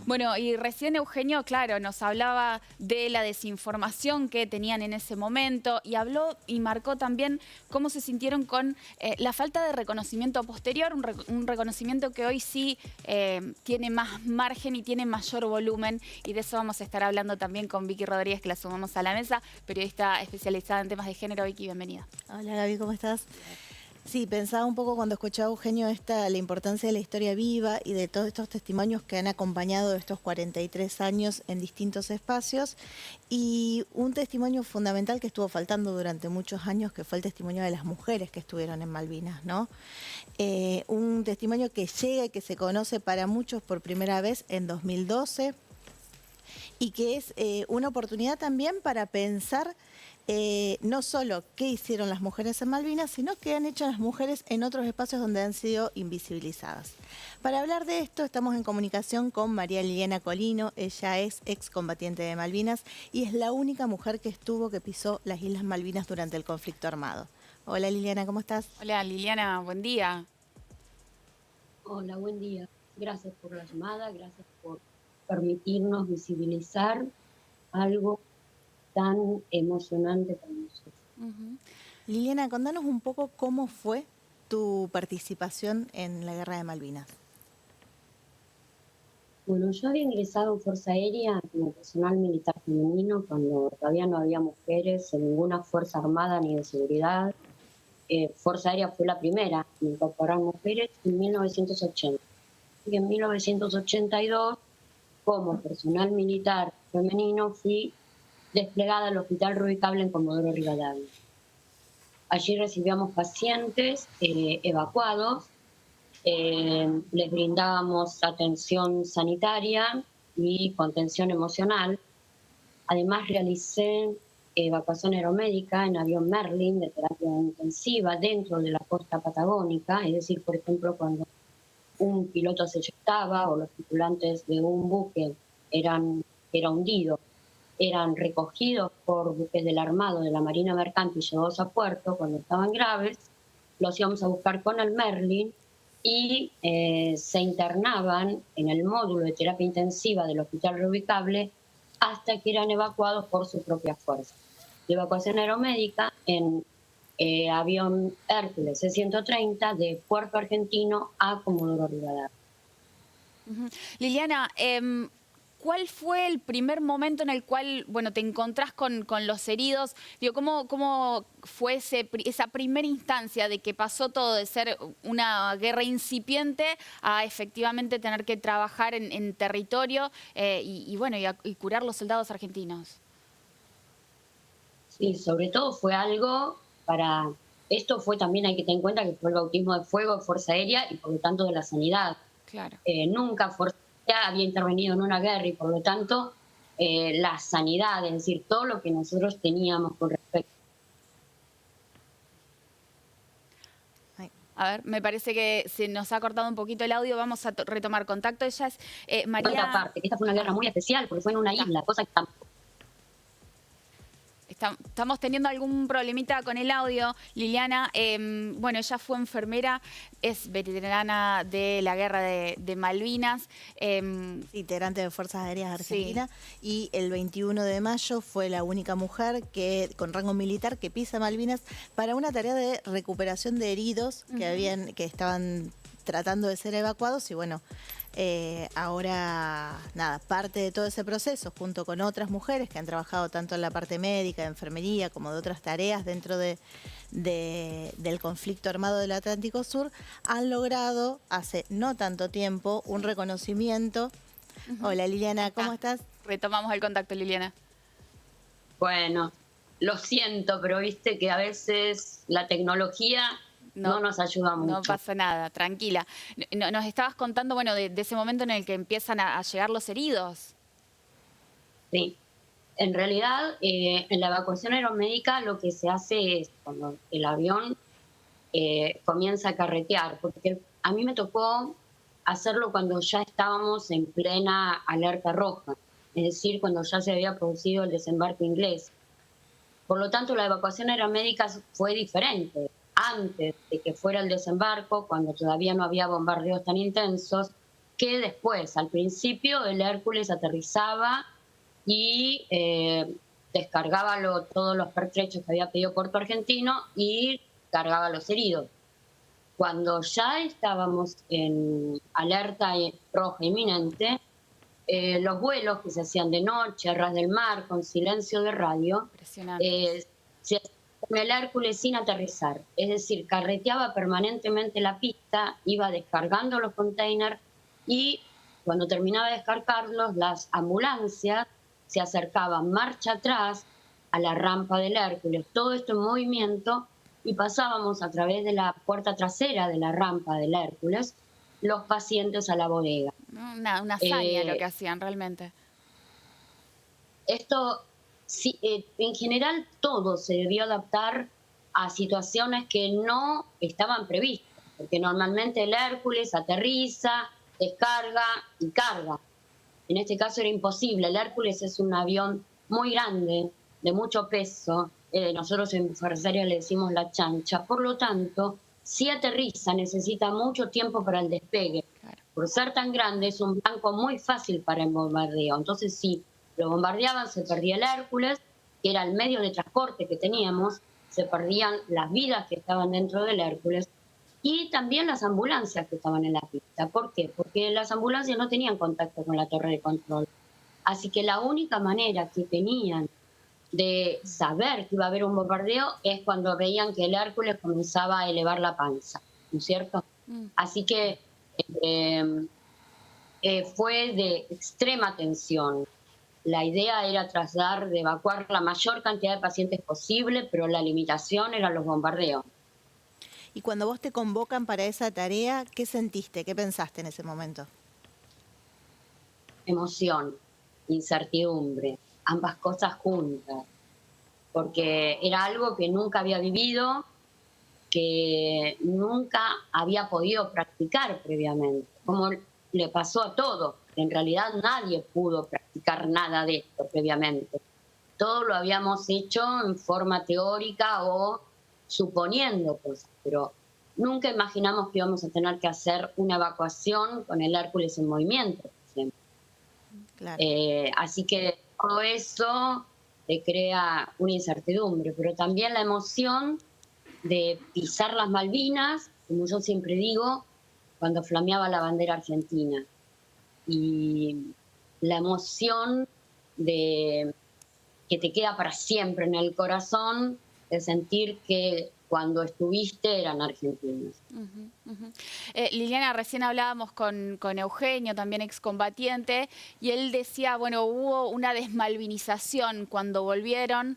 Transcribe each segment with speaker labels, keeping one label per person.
Speaker 1: Bueno, y recién Eugenio, claro, nos hablaba de la desinformación que tenían en ese momento y habló y marcó también cómo se sintieron con la falta de reconocimiento posterior, un reconocimiento que hoy sí tiene más margen y tiene mayor volumen, y de eso vamos a estar hablando también con Vicky Rodríguez, que la sumamos a la mesa, periodista especializada en temas de género. Vicky, bienvenida.
Speaker 2: Hola Gaby, ¿cómo estás? Sí, pensaba un poco cuando escuchaba a Eugenio la importancia de la historia viva y de todos estos testimonios que han acompañado estos 43 años en distintos espacios, y un testimonio fundamental que estuvo faltando durante muchos años, que fue el testimonio de las mujeres que estuvieron en Malvinas, ¿no? Un testimonio que llega y que se conoce para muchos por primera vez en 2012, y que es una oportunidad también para pensar no solo qué hicieron las mujeres en Malvinas, sino qué han hecho las mujeres en otros espacios donde han sido invisibilizadas. Para hablar de esto estamos en comunicación con María Liliana Colino. Ella es excombatiente de Malvinas y es la única mujer que pisó las Islas Malvinas durante el conflicto armado. Hola Liliana, ¿cómo estás?
Speaker 1: Hola Liliana, buen día.
Speaker 3: Hola, buen día. Gracias por la llamada, gracias por permitirnos visibilizar algo tan emocionante para nosotros.
Speaker 2: Liliana, contanos un poco cómo fue tu participación en la Guerra de Malvinas.
Speaker 3: Bueno, yo había ingresado en Fuerza Aérea como personal militar femenino cuando todavía no había mujeres en ninguna fuerza armada ni de seguridad. Fuerza Aérea fue la primera en incorporar mujeres en 1980. Y en 1982, como personal militar femenino, fui desplegada al Hospital Rubicable en Comodoro Rivadavia. Allí recibíamos pacientes evacuados, les brindábamos atención sanitaria y contención emocional. Además realicé evacuación aeromédica en avión Merlin de terapia intensiva dentro de la costa patagónica, es decir, por ejemplo, cuando un piloto se eyectaba o los tripulantes de un buque era hundido, eran recogidos por buques del Armado, de la Marina Mercante y llevados a puerto cuando estaban graves, los íbamos a buscar con el Merlin y se internaban en el módulo de terapia intensiva del Hospital Reubicable hasta que eran evacuados por su propia fuerza. De evacuación aeromédica en avión Hércules C-130 de Puerto Argentino a Comodoro Rivadavia.
Speaker 1: Liliana, ¿cuál fue el primer momento en el cual, bueno, te encontrás con los heridos? Digo, ¿cómo fue esa primera instancia de que pasó todo de ser una guerra incipiente a efectivamente tener que trabajar en territorio y curar los soldados argentinos?
Speaker 3: Sí, sobre todo fue algo para... Esto fue también, hay que tener en cuenta que fue el bautismo de fuego de Fuerza Aérea y por lo tanto de la sanidad.
Speaker 1: Claro.
Speaker 3: Nunca Fuerza Aérea había intervenido en una guerra y por lo tanto la sanidad, es decir, todo lo que nosotros teníamos con respecto.
Speaker 1: A ver, me parece que se nos ha cortado un poquito el audio, vamos a retomar contacto. Ella es María...
Speaker 3: Aparte, esta fue una guerra muy especial porque fue en una isla, cosa que tampoco...
Speaker 1: Estamos teniendo algún problemita con el audio, Liliana. Bueno, ella fue enfermera, es veterana de la guerra de Malvinas.
Speaker 2: Integrante de Fuerzas Aéreas Argentinas,
Speaker 1: sí.
Speaker 2: Y el 21 de mayo fue la única mujer con rango militar que pisa Malvinas para una tarea de recuperación de heridos que estaban tratando de ser evacuados, y bueno, ahora, nada, parte de todo ese proceso, junto con otras mujeres que han trabajado tanto en la parte médica, de enfermería, como de otras tareas dentro del conflicto armado del Atlántico Sur, han logrado, hace no tanto tiempo, un reconocimiento. Hola Liliana, ¿cómo estás?
Speaker 1: Retomamos el contacto, Liliana.
Speaker 3: Bueno, lo siento, pero viste que a veces la tecnología no nos ayuda mucho.
Speaker 1: No pasa nada, tranquila. Nos estabas contando, bueno, de ese momento en el que empiezan a llegar los heridos.
Speaker 3: Sí, en realidad en la evacuación aeromédica lo que se hace es cuando el avión comienza a carretear, porque a mí me tocó hacerlo cuando ya estábamos en plena alerta roja, es decir, cuando ya se había producido el desembarco inglés. Por lo tanto, la evacuación aeromédica fue diferente. Antes de que fuera el desembarco, cuando todavía no había bombardeos tan intensos, que después, al principio, el Hércules aterrizaba y descargaba todos los pertrechos que había pedido Puerto Argentino y cargaba a los heridos. Cuando ya estábamos en alerta roja inminente, los vuelos que se hacían de noche, a ras del mar, con silencio de radio, se hacían con el Hércules sin aterrizar. Es decir, carreteaba permanentemente la pista, iba descargando los containers y cuando terminaba de descargarlos, las ambulancias se acercaban marcha atrás a la rampa del Hércules. Todo esto en movimiento y pasábamos a través de la puerta trasera de la rampa del Hércules los pacientes a la bodega.
Speaker 1: Una hazaña lo que hacían realmente.
Speaker 3: Esto, sí, en general, todo se debió adaptar a situaciones que no estaban previstas, porque normalmente el Hércules aterriza, descarga y carga. En este caso era imposible. El Hércules es un avión muy grande, de mucho peso. Nosotros en Fuerza Aérea le decimos la chancha. Por lo tanto, si aterriza, necesita mucho tiempo para el despegue.
Speaker 1: Claro.
Speaker 3: Por ser tan grande, es un blanco muy fácil para el bombardeo. Entonces, si lo bombardeaban, se perdía el Hércules, que era el medio de transporte que teníamos, se perdían las vidas que estaban dentro del Hércules y también las ambulancias que estaban en la pista. ¿Por qué? Porque las ambulancias no tenían contacto con la torre de control. Así que la única manera que tenían de saber que iba a haber un bombardeo es cuando veían que el Hércules comenzaba a elevar la panza, ¿no es cierto? Así que fue de extrema tensión. La idea era tratar de evacuar la mayor cantidad de pacientes posible, pero la limitación eran los bombardeos.
Speaker 2: Y cuando vos te convocan para esa tarea, ¿qué sentiste? ¿Qué pensaste en ese momento?
Speaker 3: Emoción, incertidumbre, ambas cosas juntas, porque era algo que nunca había vivido, que nunca había podido practicar previamente, como le pasó a todos. En realidad nadie pudo practicar nada de esto previamente. Todo lo habíamos hecho en forma teórica o suponiendo cosas, pero nunca imaginamos que íbamos a tener que hacer una evacuación con el Hércules en movimiento, por ejemplo. Claro. Así que todo eso te crea una incertidumbre, pero también la emoción de pisar las Malvinas, como yo siempre digo, cuando flameaba la bandera argentina. Y la emoción de que te queda para siempre en el corazón de sentir que cuando estuviste eran argentinos.
Speaker 1: Liliana, recién hablábamos con Eugenio, también excombatiente, y él decía, bueno, hubo una desmalvinización cuando volvieron.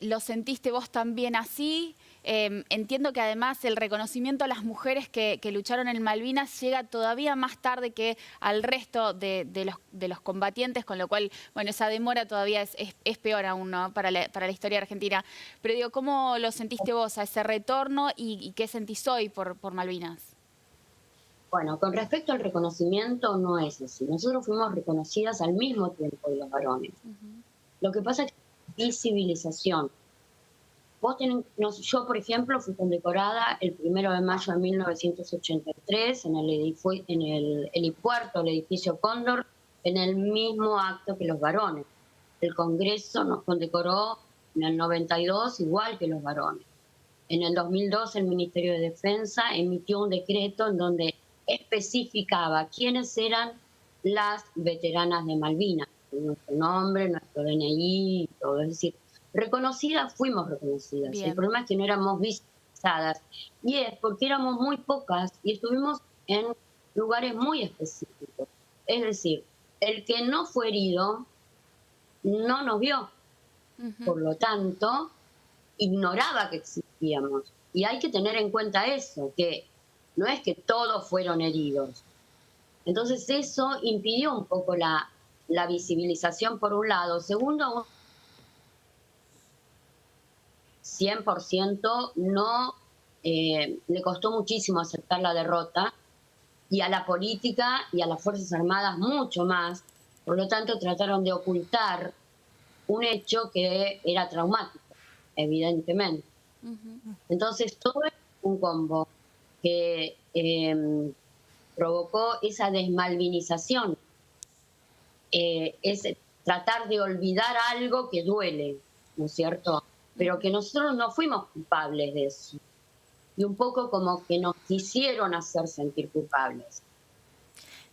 Speaker 1: ¿Lo sentiste vos también así? Entiendo que además el reconocimiento a las mujeres que lucharon en Malvinas llega todavía más tarde que al resto de los combatientes, con lo cual, bueno, esa demora todavía es peor aún, ¿no? para la historia argentina. Pero digo, ¿cómo lo sentiste vos a ese retorno y qué sentís hoy por Malvinas?
Speaker 3: Bueno, con respecto al reconocimiento no es así. Nosotros fuimos reconocidas al mismo tiempo de los varones. Lo que pasa es que visibilización. Yo, por ejemplo, fui condecorada el 1 de mayo de 1983 en el helipuerto, el edificio Cóndor, en el mismo acto que los varones. El Congreso nos condecoró en el 92 igual que los varones. En el 2002 el Ministerio de Defensa emitió un decreto en donde especificaba quiénes eran las veteranas de Malvinas, nuestro nombre, nuestro DNI, todo. Es decir, reconocidas, fuimos reconocidas. Bien. El problema es que no éramos visibilizadas. Y es porque éramos muy pocas y estuvimos en lugares muy específicos. Es decir, el que no fue herido no nos vio. Por lo tanto, ignoraba que existíamos. Y hay que tener en cuenta eso, que no es que todos fueron heridos. Entonces eso impidió un poco la visibilización por un lado. Segundo, 100% no, le costó muchísimo aceptar la derrota, y a la política y a las Fuerzas Armadas mucho más. Por lo tanto, trataron de ocultar un hecho que era traumático, evidentemente. Entonces, todo es un combo que provocó esa desmalvinización. Es tratar de olvidar algo que duele, ¿no es cierto? Pero que nosotros no fuimos culpables de eso. Y un poco como que nos quisieron hacer sentir culpables.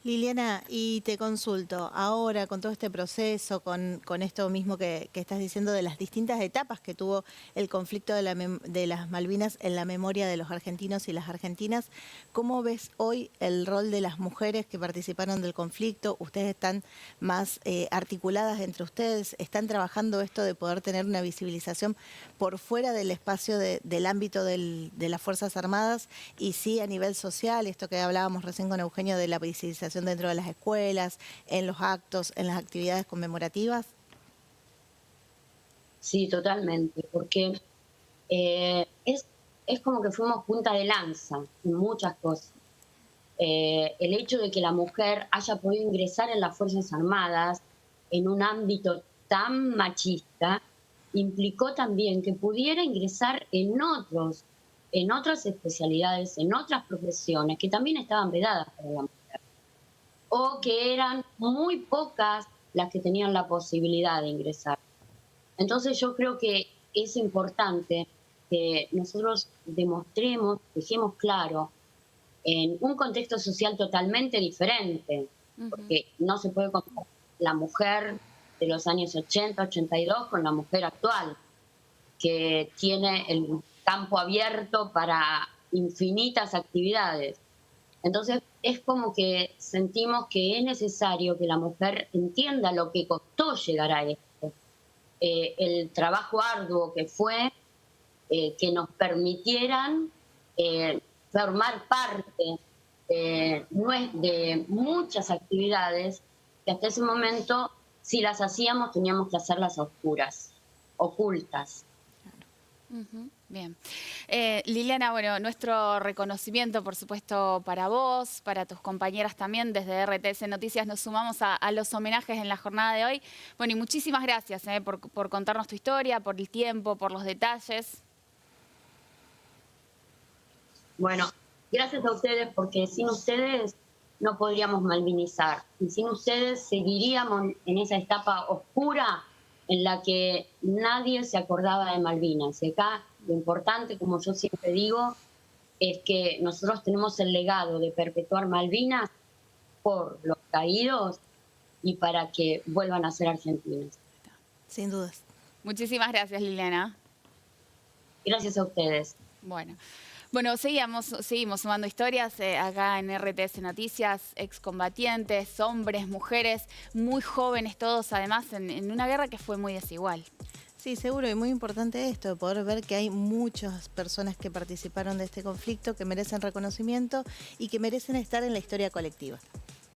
Speaker 2: Liliana, y te consulto, ahora con todo este proceso, con esto mismo que estás diciendo de las distintas etapas que tuvo el conflicto de las Malvinas en la memoria de los argentinos y las argentinas, ¿cómo ves hoy el rol de las mujeres que participaron del conflicto? ¿Ustedes están más articuladas entre ustedes? ¿Están trabajando esto de poder tener una visibilización por fuera del espacio del ámbito de las Fuerzas Armadas y sí a nivel social, esto que hablábamos recién con Eugenio de la visibilización dentro de las escuelas, en los actos, en las actividades conmemorativas?
Speaker 3: Sí, totalmente, porque es como que fuimos punta de lanza en muchas cosas. El hecho de que la mujer haya podido ingresar en las Fuerzas Armadas en un ámbito tan machista implicó también que pudiera ingresar en otras especialidades, en otras profesiones que también estaban vedadas para la mujer, o que eran muy pocas las que tenían la posibilidad de ingresar. Entonces yo creo que es importante que nosotros demostremos, dejemos claro, en un contexto social totalmente diferente, porque no se puede comparar la mujer de los años 80, 82 con la mujer actual, que tiene el campo abierto para infinitas actividades. Entonces es como que sentimos que es necesario que la mujer entienda lo que costó llegar a esto, el trabajo arduo que fue, que nos permitieran formar parte de muchas actividades que hasta ese momento, si las hacíamos, teníamos que hacerlas a oscuras, ocultas.
Speaker 1: Bien. Liliana, bueno, nuestro reconocimiento, por supuesto, para vos, para tus compañeras también. Desde RTS Noticias nos sumamos a los homenajes en la jornada de hoy. Bueno, y muchísimas gracias por contarnos tu historia, por el tiempo, por los detalles.
Speaker 3: Bueno, gracias a ustedes, porque sin ustedes no podríamos malvinizar. Y sin ustedes seguiríamos en esa etapa oscura en la que nadie se acordaba de Malvinas. Y acá lo importante, como yo siempre digo, es que nosotros tenemos el legado de perpetuar Malvinas por los caídos y para que vuelvan a ser argentinas.
Speaker 2: Sin dudas.
Speaker 1: Muchísimas gracias, Liliana.
Speaker 3: Gracias a ustedes.
Speaker 1: Bueno, seguimos sumando historias acá en RTS Noticias, excombatientes, hombres, mujeres, muy jóvenes todos, además, en una guerra que fue muy desigual.
Speaker 2: Sí, seguro, y muy importante esto, de poder ver que hay muchas personas que participaron de este conflicto, que merecen reconocimiento y que merecen estar en la historia colectiva.